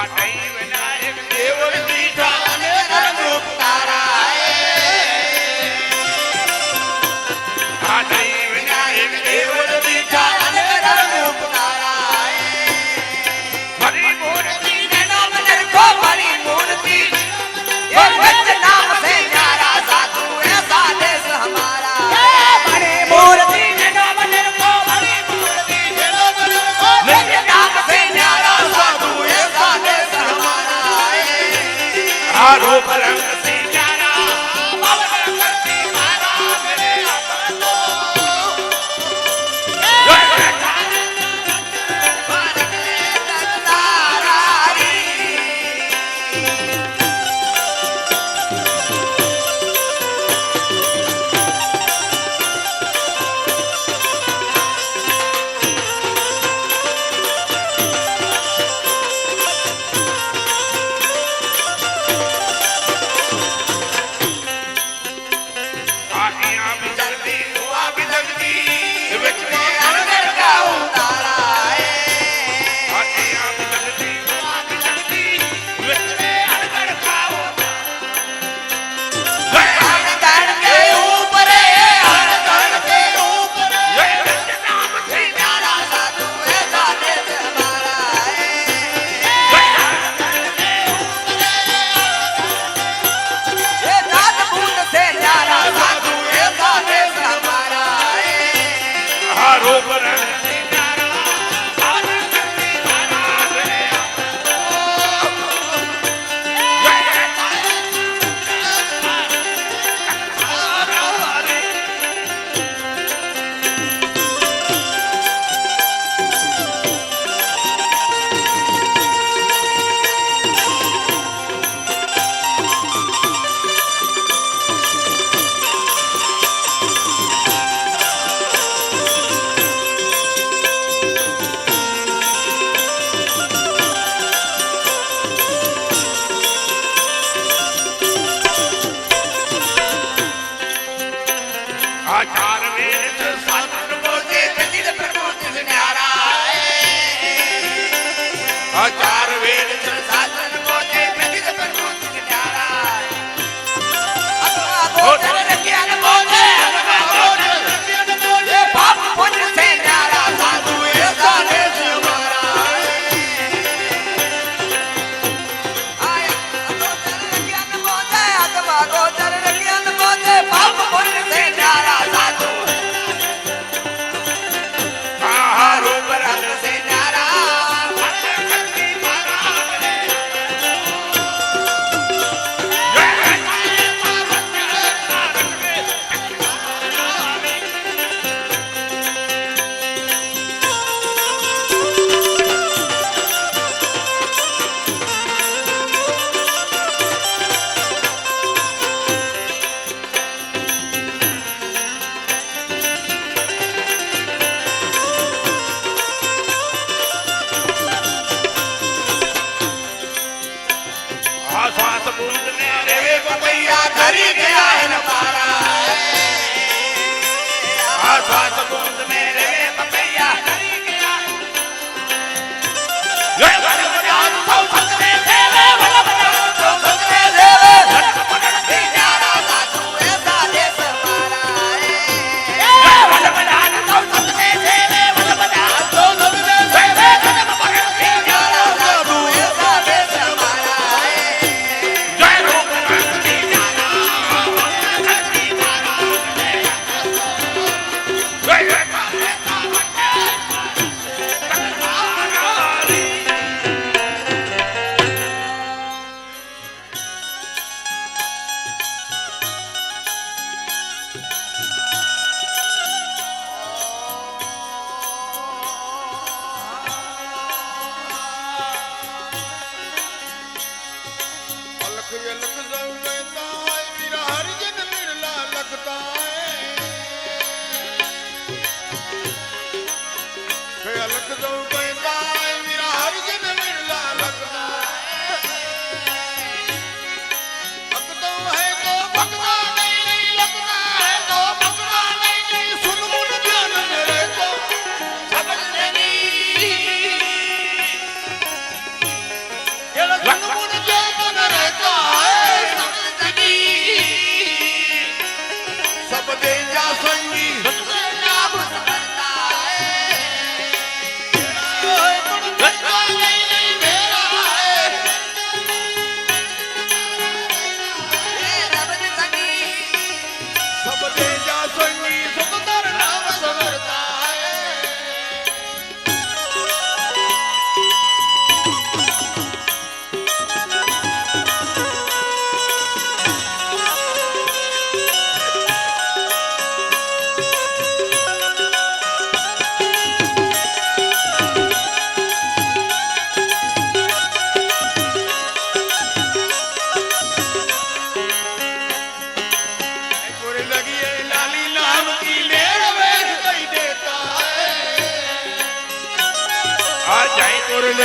Right.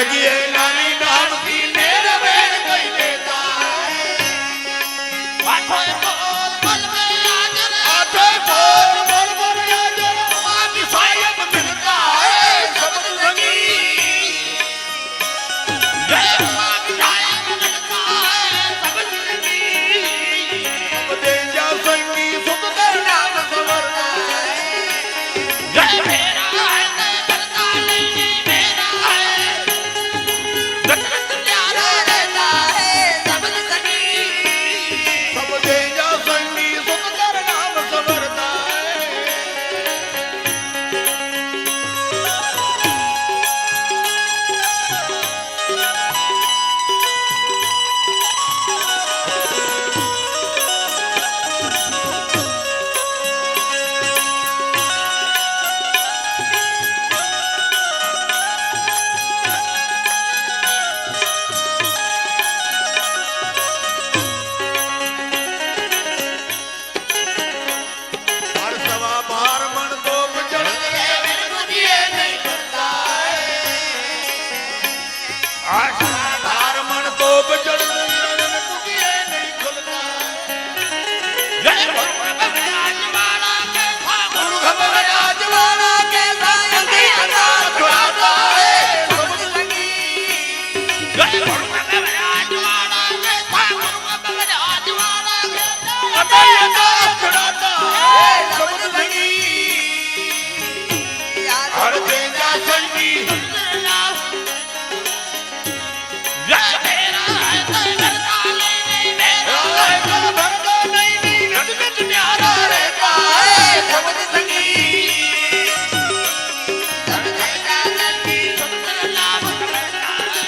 જગ્યાએ નાની નામથી મેર વેર કઈ દેતા આઠો બોલ બોલ યાર મારી સાહેબ મિલતા હે સમજ લગી જય મારી સાહેબ મિલતા હે સમજ લગી अब दे जा संगी सुख कर नाम सवरता जय मेरा है करता नहीं मेरा है जगत प्यारा रहता है समझ सकी सब दे जा संगी सुख कर नाम सवरता हर सवा बार मन तो चढ़ गए मुझे नहीं करता आज बार मन तो चढ़ गए मुझे नहीं खुलता जय राजवाड़ा के गुरु राजवाड़ा के अंधी अंधार छुड़ाता है समझ लगी जय राजवाड़ा के राजवाड़ा के अंधी अंधार छुड़ाता है समझ लगी हर देगा संगी जय मेरा है करता नहीं मेरा है भरता नहीं जगत प्यारा रहता है समझ लगी हर देगा संगी सुंदर नाम करता है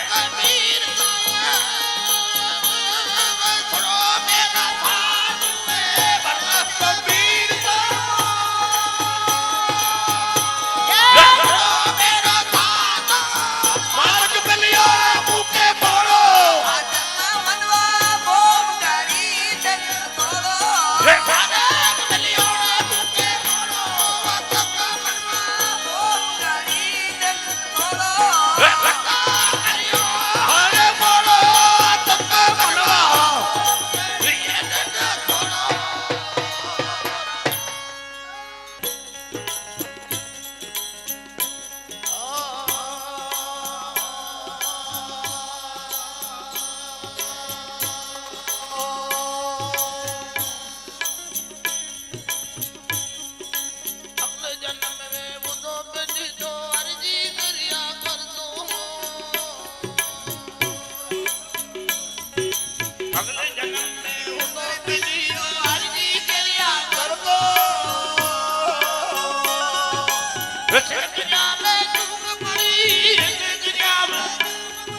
Kami दुनिया में दुख पड़ी दुनिया में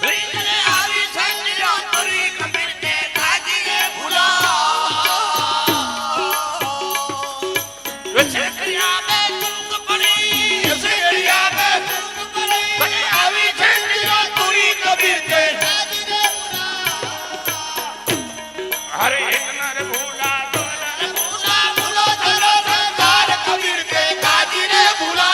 रीतने आवी संजो तुरी कबीर के काजी रे भूला दुनिया में दुख पड़ी दुनिया में दुख पड़ी आवी संजो तुरी कबीर के काजी रे भूला हरे एक नर भूला भूला भूलो चलो संसार कबीर के काजी रे भूला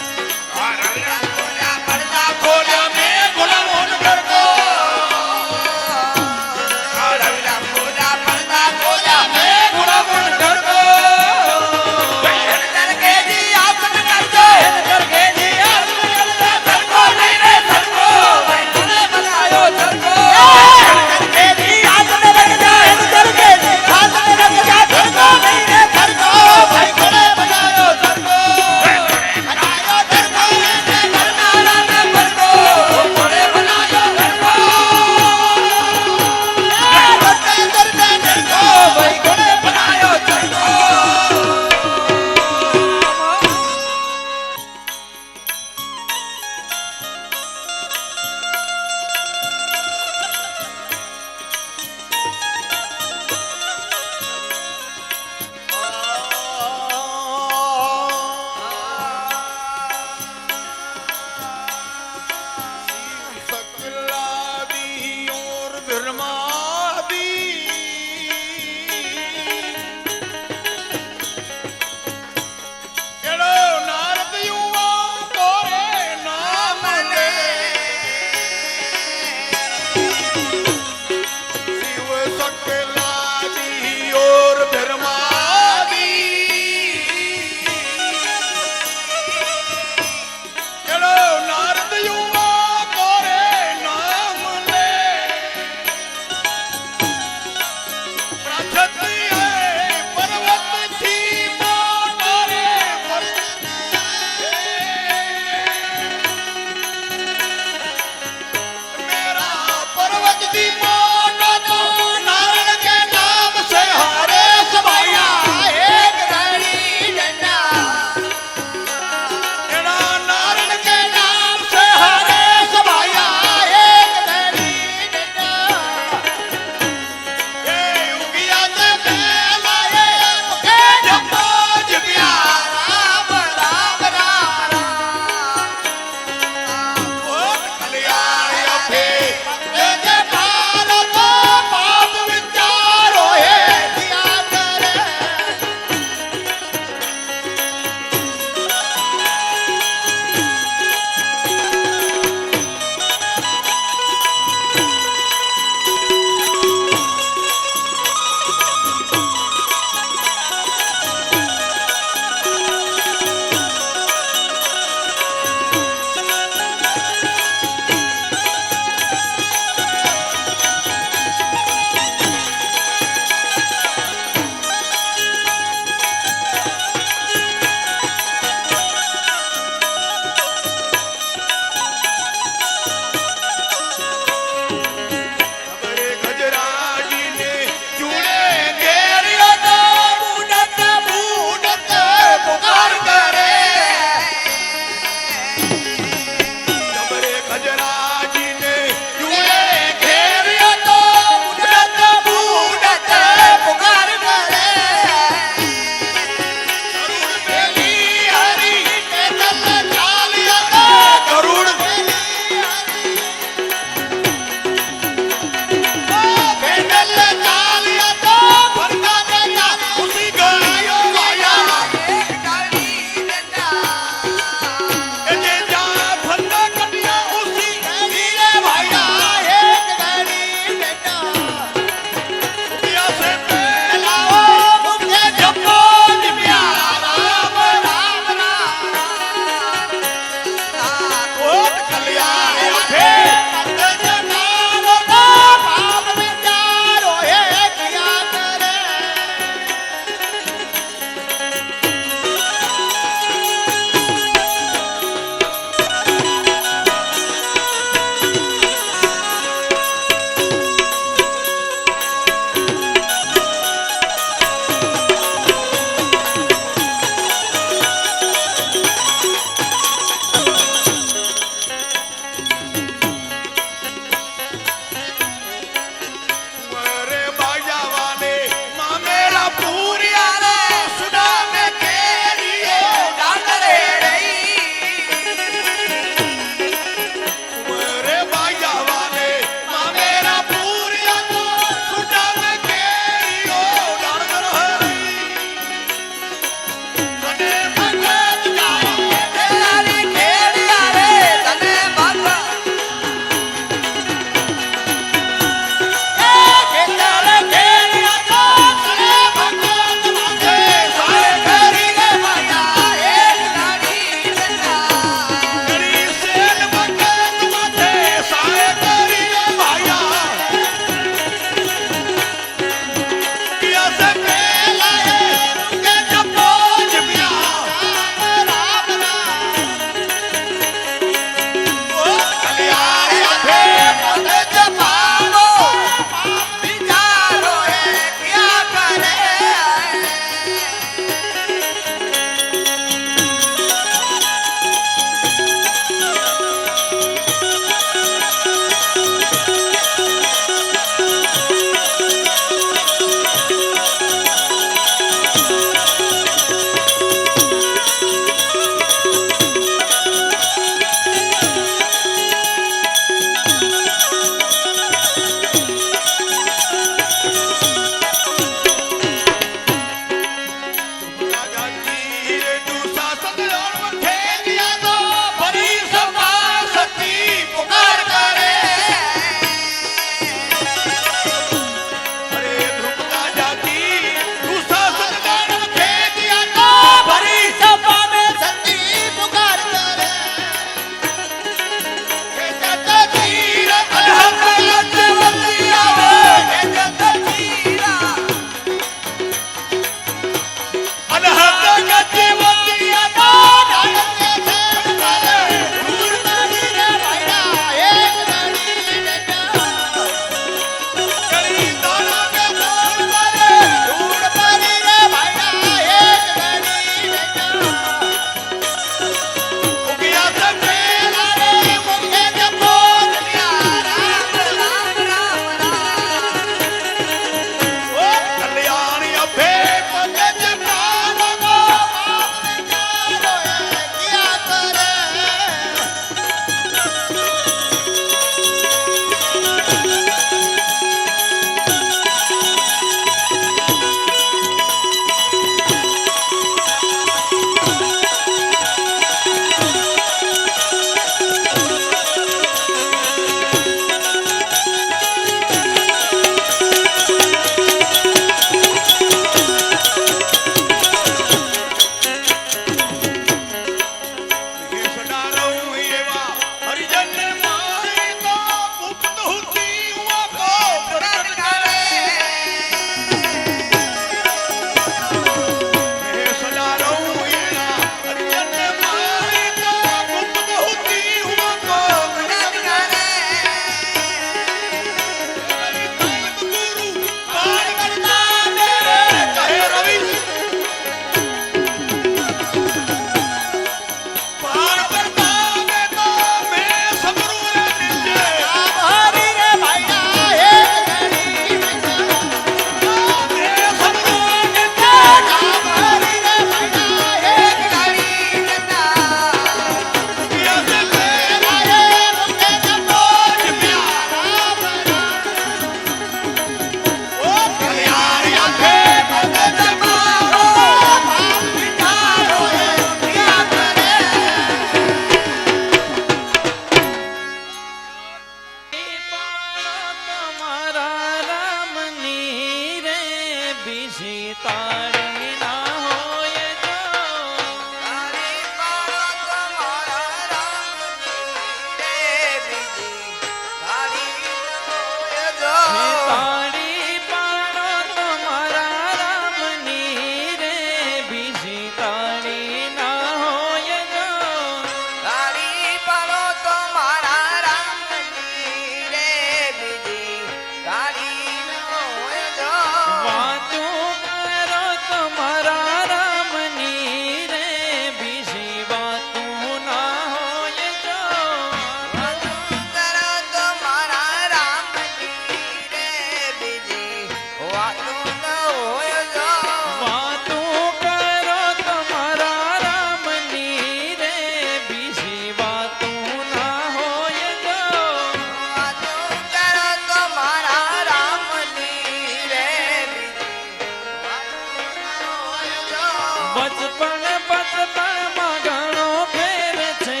બચપણ બચપણમાં ઘણો ફેર છે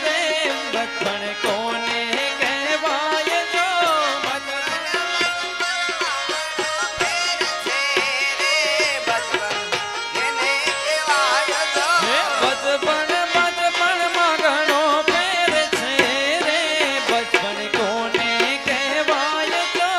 રે બચપણ કોને કહેવાય જો બચપણ બચપણમાં ઘણો ફેર છે રે બચપણ કોને કહેવાય જો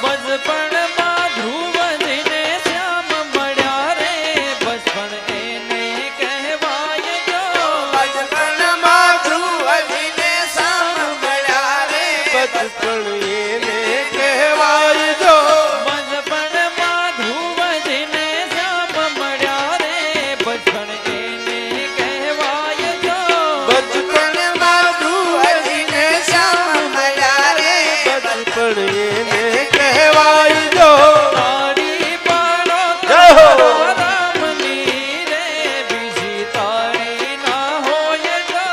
બચપણમાં ધ્રુવજીને શ્યામ મળ્યા રે બચપણ એને કહેવાય જો બચપણમાં ધ્રુવજીને શ્યામ મળ્યા રે બચપણ એને કહેવાય જો બચપણમાં ધ્રુવજીને શ્યામ મળ્યા રે બચપણ એને કહેવાય જો બચપણમાં ધ્રુવજીને શ્યામ મળ્યા રે બચપણ એને કહેવાય જો તાળી પાડો જય હો. રામની રે બીજી તાળી ના હોય જો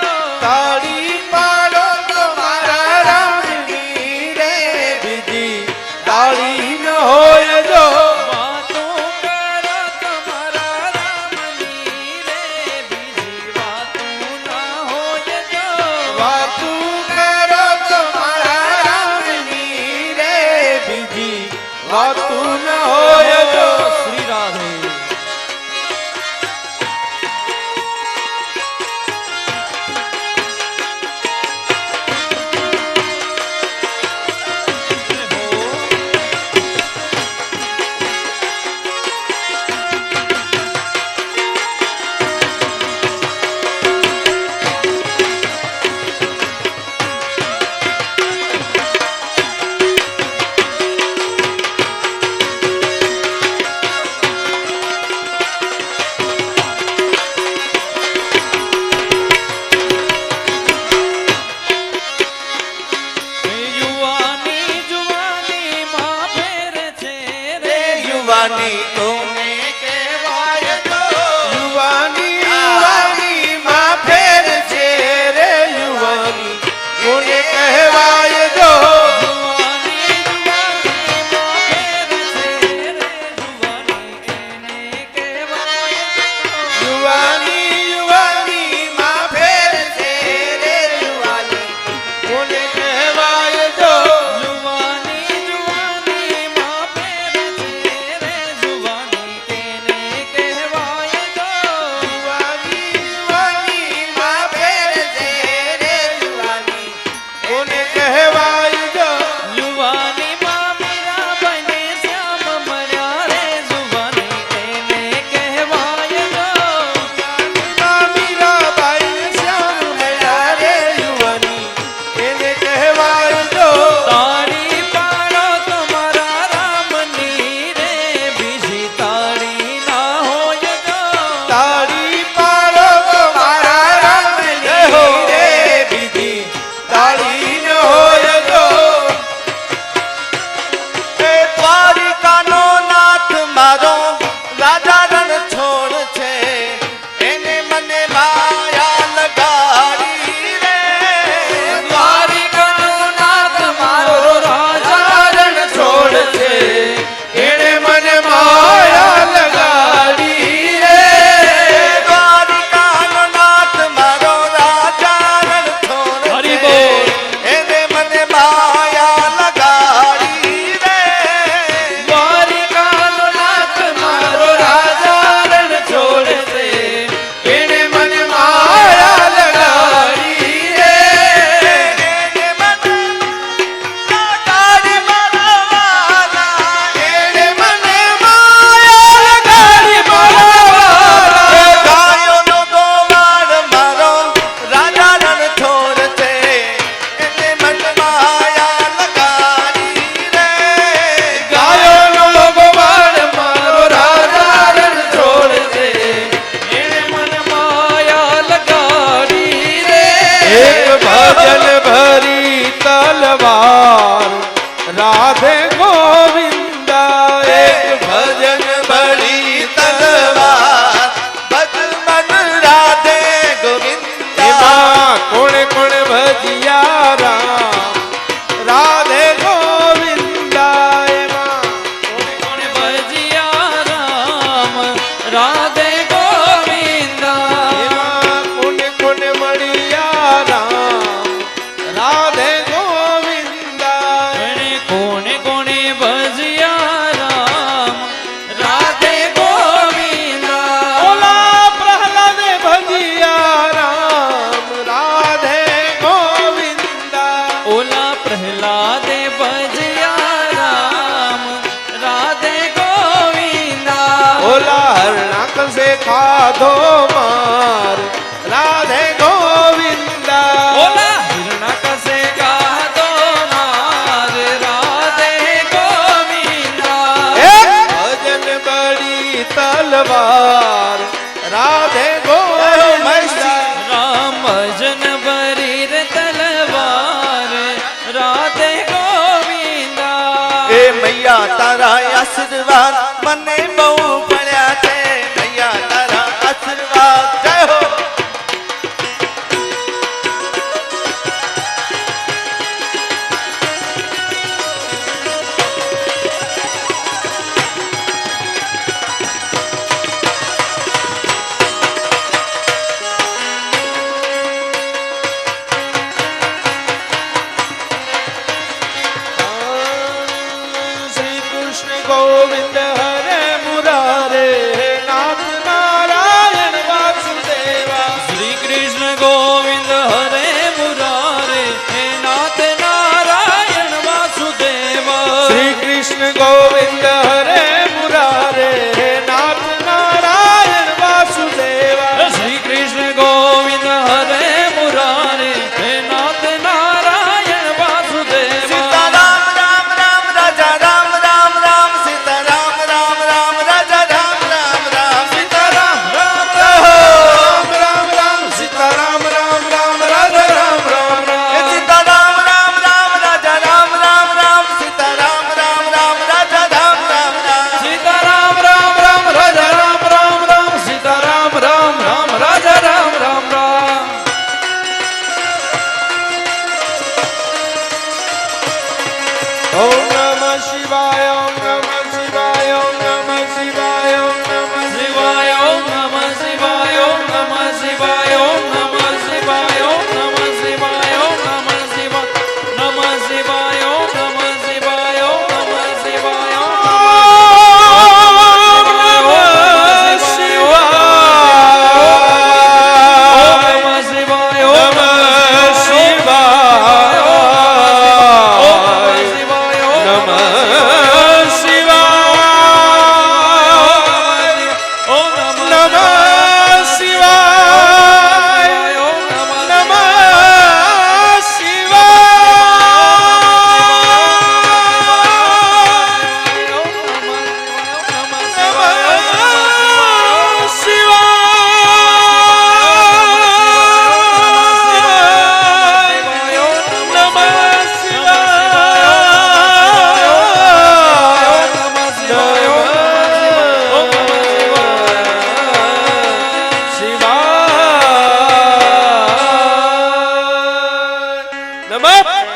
તાળી પાડો તમારા રામની રે બીજી તાળી ન હોય જો વાતો કરો તમારા રામની રે બીજી વાતો ના હોય જો વાતું કરો તમારા રામની રે બીજી વાતું ન હોય જો શ્રી રાધે યુવાની જુવાની માં ફેર છે રે યુવાની કોને કહેવાય જો યુવાની યુવાની માં ફેર છે રે યુવાની કોને કહેવાય જો યુવાની જુવાની માં ફેર છે રે જુવાની એને કહેવાય યુવાની યુવાની માં ફેર છે રે યુવાની કોને કહેવાય જો યુવાની જુવાની માં ફેર છે રે જુવાની રાધે ગોવિંદાય માં કોને ભજિયા રામ રાધે ગોવિંદા એમાં કોને કોને મળ્યા રામ રાધે ગોવિંદા કોને કોને ભજિયા રામ રાધે ગોવિંદા ઓલા પ્રહલાદે ભજિયા રામ રાધે ગોવિંદા ઓલા પ્રહલાદે ભજિયા રામ રાધે ગોવિંદા ઓલા હરણાક સે ખાધો માર રાધે ગોવિંદા ઓલા હિરણા કસે ગાધો માર રાધે ગોવિંદા ભજન બડી તલવાર રાધે ગોવિંદા રામ ભજન ભરી રે તલવાર રાધે ગોવિંદા એ મૈયા તારા આશીર્વાદ મને બહુ પડ્યા છે મૈયા તારા આશીર્વાદ જય હો શ્રી કૃષ્ણ ગોવિંદ હરે મુરારે નાથ નારાયણ વાસુદેવા શ્રી કૃષ્ણ ગોવિંદ હરે મુરારે હે નાથ નારાયણ વાસુદેવા શ્રી કૃષ્ણ ગોવિંદ હરે મુરારે નાથ નારાયણ વાસુદેવા શ્રી કૃષ્ણ ગોવિંદ હરે મુરારે હે નાથ નારાયણ વાસુદેવા સીતા રામ રામ રામ રાજા રામ રામ રામ સીતા રામ રામ રામ રાજા રામ રામ રામ સીતા રામ રામ રામ રામ રામ સીતા રામ રામ રામ રાધા રામ રામ એ સીતા રામ રામ રામ રાજા રામ રામ રામ સીતા રામ રામ રામ રાજા રામ રામ રામ સીતા રામ રામ રામ રાજા રામ રામ રામ સીતા રામ રામ રામ રાજા રામ રામ રામ ઓમ નમઃ શિવાય ઓમ નમઃ શિવાય ઓમ નમઃ શિવાય ઓમ નમઃ શિવાય ઓમ નમઃ શિવાય ઓમ નમઃ શિવાય ઓમ નમઃ શિવાય ઓમ નમઃ શિવાય ઓમ નમઃ શિવાય નમઃ શિવાય ઓમ નમઃ શિવાય ઓમ નમઃ શિવાય ઓમ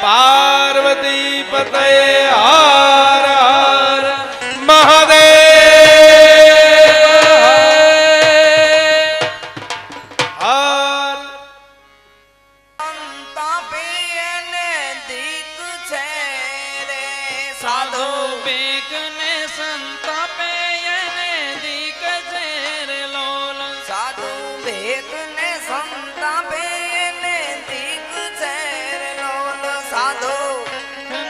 પાર્વતી પતય હર હર મહાદેવ હર સાધુ બેગને સંતાપે એને દીક છે રે લોલ સાધુ ભેગ ને સંતાપે ને દીક છે રે લોલ સાધુ ને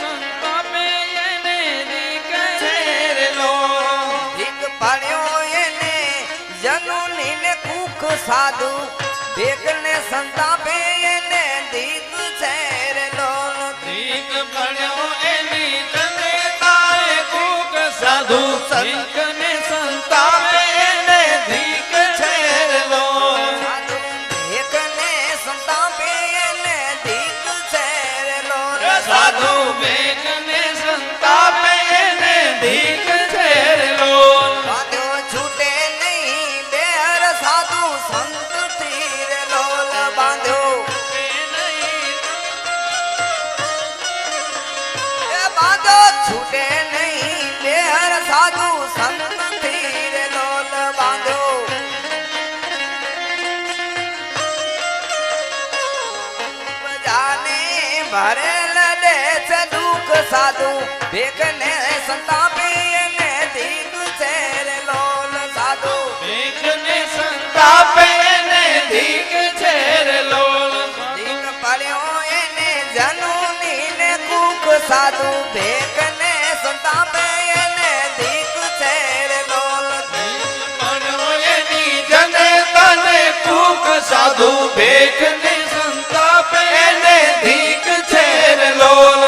સંતાપે એને દીક છે રે લોલ દીક પાડ્યો એને જનુની ને કુખ સાધુ ભેગ ને સંતાપે ને દીક છે રે લોલ દીક પડ્યો એની તને તારે કુક સાધુ દીકને સંતાપે એને દીક છે રે લોલ સાધુ ભેગ ને સંતાપે ને દીક છે રે લોલ સાધુ બેગને સંતાપે એને દીક છે રે લોલ બાંધ્યો છૂટે નહીં બેર સાધુ સંત થી રે લોલ બાંધ્યો છૂટે નહીં બેર સાધુ સંત થી રે લોલ બાંધ્યો જાને ભરેલ દે છે દુઃખ સાધુ ભેગને સંતાપી ને દીક છે રે લોલ સાધુ ભેગને સંતાપે ને દીક છે રે લોલ દીક પડ્યો એને જનુની ને કુખ સાધુ ભેગને સંતાપે ને દીક છે રે લોલ એની જને તને કુક સાધુ ભેગને સંતાપે ને દીક છે રે લોલ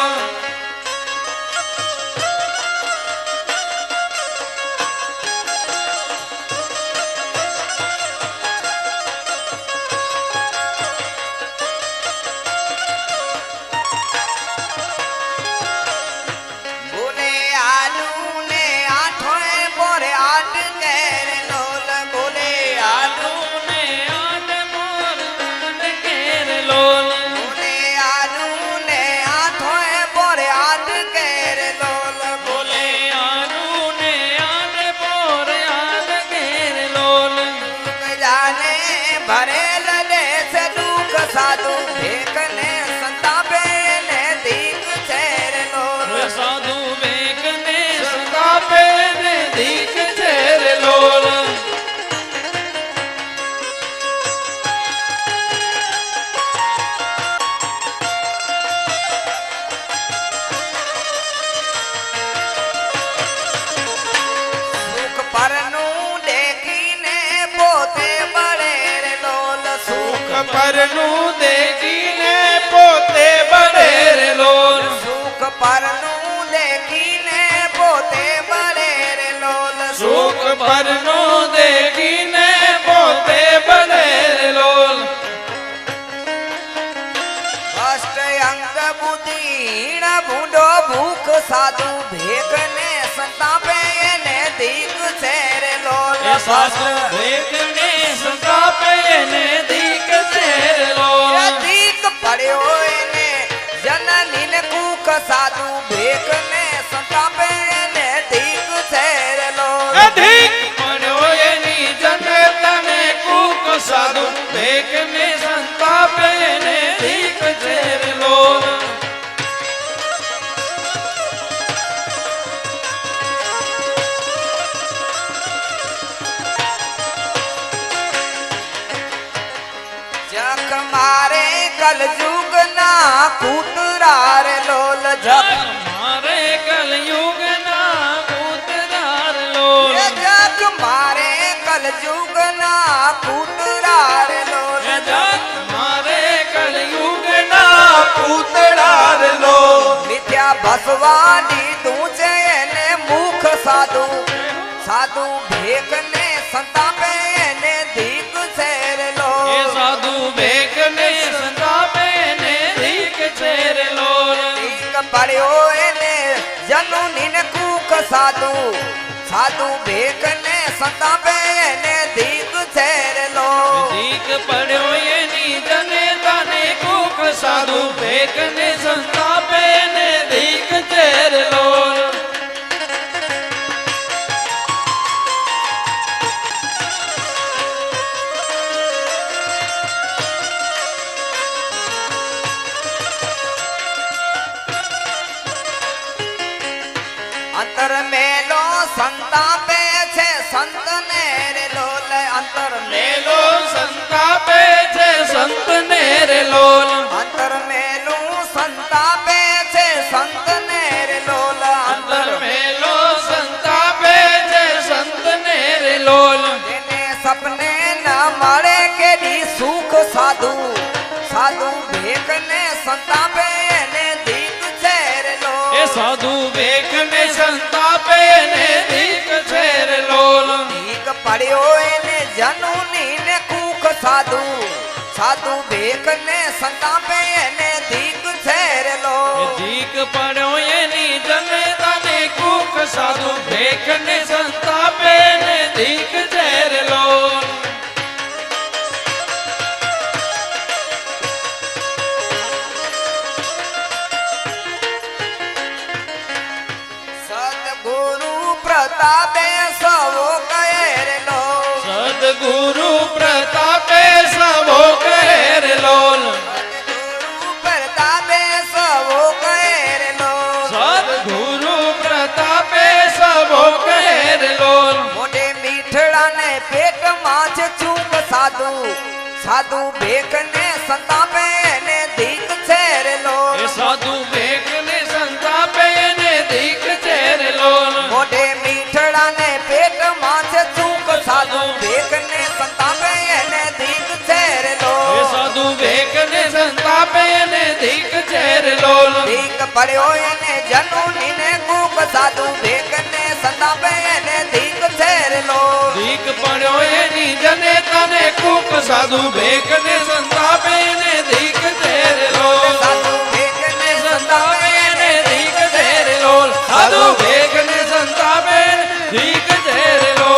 બોલે આલુ ને આઠોએ બોરે આટ કેર લોલ બોલે આલુ ને આટ મોર કેર લોલ બોલે આલુ ને આઠોએ બોરે આટ કેર લોલ બોલે આલુ ને આટ મોર આટ કેર લોલ જાને ભરેલ દેશ દુઃખ સાધુ ભેકને સંતાપે ને દીક છે રે લોલ સાધુ ભેગને સંતાપે ને દીક છે રે લોલ સુખ પરનું દેખીને પોતે બળે રે લોલ સુખ પરનું દેખીને પોતે બળે રે લોલ સુખ પરનું દેખીને પોતે બળે રે લોલ સુખ પરનું દેખીને પોતે બળે રે લોલ અષ્ટ અંગ બુદ્ધિ ભૂંડો ભૂખ સાધુ ભેગને સંતાપે ને દીક છે રે લોલ શાસ્ત્ર ભેગને સંતાપે ને દીક છે રે લોલ દીક પડ્યો એને જનની ને કુખ સાધુ ભેગને સંતાપે ને દીક છે રે લોલ અધિક પડ્યો એની જને તને કુક સાધુ ભેગને સંતાપે ને દીક છે રે લોલ જખ મારે કલયુગ ના કૂતરા રે લોલ જખ મારે કલયુગ ના ઉતરાર લોલ જખ મારે કલયુગ ના કૂતરા રે લોલ મારે કલયુગ ના પૂતળા રે લોલ મિથ્યા ભસવાની તું છે એને મુખ સાધુ સાધુ ભેગને સંતાપે એને દીક છે રે એ લોલ સાધુ ભેગને સંતાપે ને દીક છે રે લોલ દીક પડ્યો એને જનુની ને કુખ સાધુ સાધુ ભેગને સંતાપે એને દીક છે રે લોલ દીક પડ્યો એની જને તને કુક સાધુ ભેગને સંતાપે ને દીક છે રે લોલ અંતર મેલો સંતાપે છે સંત ને રે લોલ અંતર મેલો સંતાપે છે સંત ને રે લોલ અંતર મેલું સંતાપે છે સંત ને રે લોલ અંતર મેલો સંતાપે છે સંત ને રે લોલ તેને સપને ન મળે કે દી સુખ સાધુ સાધુ ભેગને સંતાપે એને દીક છે રે એ લોલ સાધુ ભેગને સંતાપે ને દીક છે રે લોલ દીક પડ્યો એને જનુની ને કુખ સાધુ સાધુ ભેગને સંતાપે એને દીક છે રે લોલ દીક પડ્યો એની જને તને કુક સાધુ ભેગને સંતાપે ને દીક છે રે લોલ પ્રતાપે સવો કહેરલો સદગુરુ પ્રતાપે સવો કહેરલો ગુરુ પ્રતાપે સવો કહેરલો સદગુરુ પ્રતાપે સવો કહેરલો મોઢે મીઠડાને પેટમાં છે ચૂક સાધુ સાધુ ભેખને સંતાપે ને દીક છેરલો એ સાધુ ભેખને સંતાપે ને દીક છેરલો મોઢે મીઠડાને પેટમાં છે ચૂક સાધુ ભેખને સંતાપે ને દીક છેરલો એ સાધુ ભેખને સંતાપે ને દીક છેરલો દીક પડ્યો એને જનુની ને કૂક સાધુ ભેખને સંતાપે ને દીક છેરલો દીક પડ્યો એની જને તને કુક સાધુ ભેખને સંતાપે ને દીક છેરલો સાધુ ભેખને સંતાપે ને દીક છેરલો સાધુ ભેખને સંતાપે ને દીક છેરલો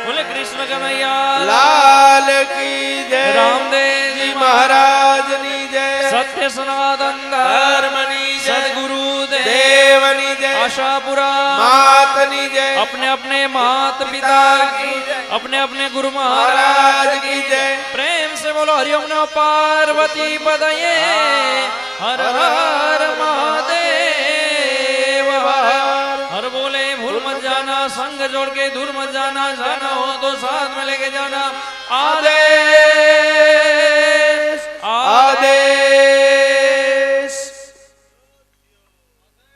બોલે કૃષ્ણ કનૈયા લાલ કી જય રામદેવજી મહારાજની જય સત્ય સનાતન ધર્મની જય સદગુરુ દેવની જય आशापुरा मातनी जय अपने अपने मात पिता की अपने अपने गुरु महाराज की जय प्रेम से बोलो हरिओम नमः पार्वती पदये हर हर महादेव हर बोले भूल मत जाना संग जोड़ के दूर मत जाना जाना हो तो साथ में लेके जाना आदेश